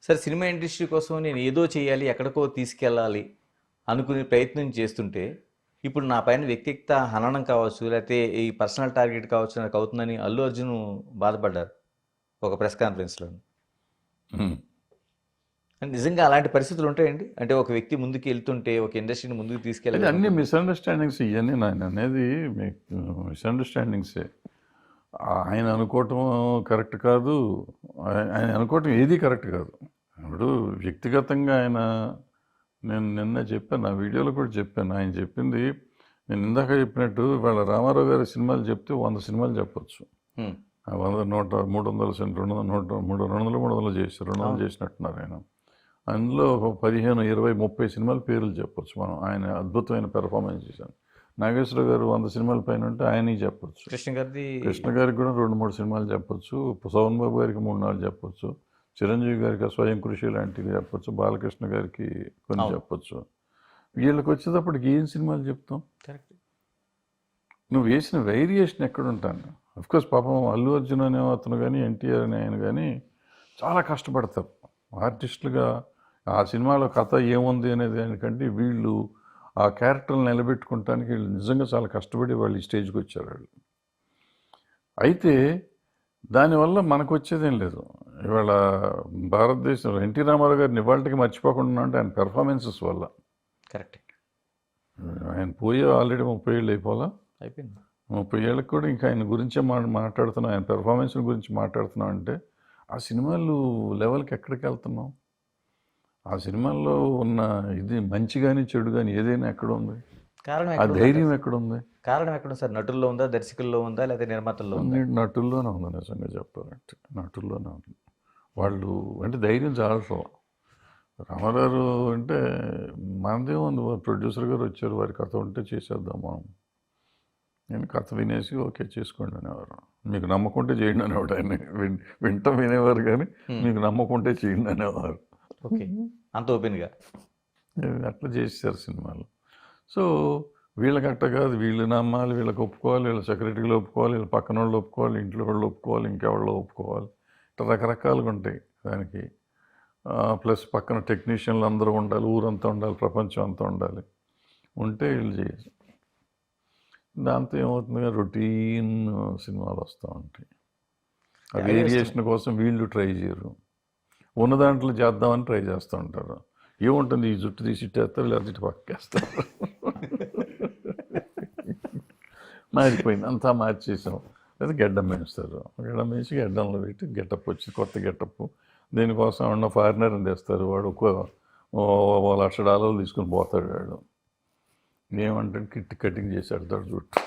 సరే cinema industry కోసం నేను ఏదో చేయాలి, ఎక్కడికో తీసుకెళ్ళాలి అనుకునే ప్రయత్నం చేస్తుంటే, ఇప్పుడు నా పైన వ్యక్తిగత హననం కావచ్చు, లేకపోతే ఈ పర్సనల్ టార్గెట్ కావచ్చు నాకు అవుతుందని అల్లు అర్జున్ బాధపడ్డారు ఒక ప్రెస్ కాన్ఫరెన్స్లో. ఉమ్. నిజంగా అలాంటి పరిస్థితులు ఉంటాయండి? అంటే ఒక వ్యక్తి ముందుకు వెళ్తుంటే, ఒక ఇండస్ట్రీని ముందుకు ఇది అన్ని తీసుకెళ్ళాలి. మిస్అండర్స్టాండింగ్స్ ఇవన్నీ నేను అనేది మీకు మిస్అండర్స్టాండింగ్సే. ఆయన అనుకోవటం కరెక్ట్ కాదు, ఆయన అనుకోవటం ఏది కరెక్ట్ కాదు. ఇప్పుడు వ్యక్తిగతంగా ఆయన, నేను నిన్న చెప్పాను, నా వీడియోలో కూడా చెప్పాను, ఆయన చెప్పింది నేను ఇందాక చెప్పినట్టు ఇవాళ రామారావు గారి సినిమాలు చెప్తే 100 సినిమాలు చెప్పొచ్చు. 100 100 300 300 చేశారు, 200 చేసినట్టున్నారు ఆయన. అందులో ఒక 15 20 30 సినిమాల పేర్లు చెప్పొచ్చు మనం. ఆయన అద్భుతమైన పెర్ఫార్మెన్స్ చేశాను. నాగేశ్వర గారు 100 సినిమాల పైన ఉంటే ఆయనకి చెప్పొచ్చు. కృష్ణ గారికి కూడా 2-3 సినిమాలు చెప్పొచ్చు. సోమన్ బాబు గారికి 3-4 చెప్పొచ్చు. చిరంజీవి గారికి స్వయం కృషి లాంటివి చెప్పొచ్చు. బాలకృష్ణ గారికి కొన్ని చెప్పొచ్చు. వీళ్ళకి వచ్చేటప్పటికి ఏం సినిమాలు చెప్తాం? కరెక్ట్. నువ్వు వేసిన వేరియేషన్ ఎక్కడుంటాను? అఫ్కోర్స్ పాపం అల్లు అర్జున్ అనే అతను కానీ, ఎన్టీఆర్ అనే ఆయన కానీ చాలా కష్టపడతారు ఆర్టిస్టులుగా. ఆ సినిమాలో కథ ఏముంది అనేది దానికంటే వీళ్ళు ఆ క్యారెక్టర్ని నిలబెట్టుకోవటానికి వీళ్ళు నిజంగా చాలా కష్టపడి వాళ్ళు ఈ స్టేజ్కి వచ్చారు వాళ్ళు. అయితే దానివల్ల మనకు వచ్చేదేం లేదు. ఇవాళ భారతదేశంలో ఎన్టీ రామారావు గారిని ఇవాళకి మర్చిపోకుండా అంటే ఆయన పెర్ఫార్మెన్సెస్ వల్ల. కరెక్ట్. ఆయన పోయి ఆల్రెడీ 30 ఏళ్ళు అయిపోలా, అయిపోయింది. 30 ఏళ్ళకి కూడా ఇంకా ఆయన గురించే మాట్లాడుతున్నాం, ఆయన పెర్ఫార్మెన్స్ గురించి మాట్లాడుతున్నాం. అంటే ఆ సినిమాలు లెవెల్కి ఎక్కడికి వెళ్తున్నాం? ఆ సినిమాల్లో ఉన్న ఇది మంచి కానీ చెడు కానీ ఏదైనా ఎక్కడ ఉంది? కారణం ఆ ధైర్యం ఎక్కడుంది? కారణం ఎక్కడ సార్? నటుల్లో ఉందా, దర్శకుల్లో ఉందా, లేదా నిర్మాతల్లో ఉందా? అన్నిటి నటుల్లోనే ఉంది. నిజంగా చెప్పాలంటే నటుల్లోనే ఉంది. వాళ్ళు అంటే ధైర్యం చాలసం. రామారావు అంటే మనదే ఉంది, ప్రొడ్యూసర్ గారు వచ్చారు, వారి కథ ఉంటే చేసేద్దాం మనం. నేను కథ వినేసి ఓకే చేసుకోండి అనేవారు. మీకు నమ్మకుంటే చేయండి అనేవాడు ఆయన. వింటాం వినేవారు కానీ మీకు నమ్మకుంటే చేయండి అనేవారు. ఓకే, అంత ఓపెన్గా అట్లా చేసేసారు సినిమాలు. సో వీళ్ళకి అట్ట కాదు, వీళ్ళు నమ్మాలి, వీళ్ళకి ఒప్పుకోవాలి, వీళ్ళ సెక్రటరీలు ఒప్పుకోవాలి, వీళ్ళ పక్కన వాళ్ళు ఒప్పుకోవాలి, ఇంట్లో వాళ్ళు ఒప్పుకోవాలి, ఇంకెవాళ్ళు ఒప్పుకోవాలి. ఇట్లా రకరకాలుగా ఉంటాయి దానికి. ప్లస్ పక్కన టెక్నీషియన్లు అందరూ ఉండాలి, ఊరంతా ఉండాలి, ప్రపంచం అంతా ఉండాలి, ఉంటే వీళ్ళు చేయొచ్చు. దాంతో ఏమవుతుంది, రొటీన్ సినిమాలు వస్తూ ఉంటాయి. ఆ వేరియేషన్ కోసం వీళ్ళు ట్రై చేయరు, ఉన్న దాంట్లో చేద్దామని ట్రై చేస్తూ ఉంటారు. ఏముంటుంది, ఈ జుట్టు తీసి ఇట్టేస్తారు, లేకపోతే ఇటు పక్కేస్తారు. మారిపోయింది, అంతా మార్చేసాం. లేదా గెడ్డం వేస్తారు, గెడ్డం వేసి గెడ్డంలో పెట్టి గెటప్ వచ్చి కొత్త గెటప్. దీనికోసం ఉన్న ఫారినర్ని తెస్తారు, వాడు $1,00,000 తీసుకుని పోతాడు. వాడు ఏమంటే కిట్ కటింగ్ చేశాడు జుట్టు.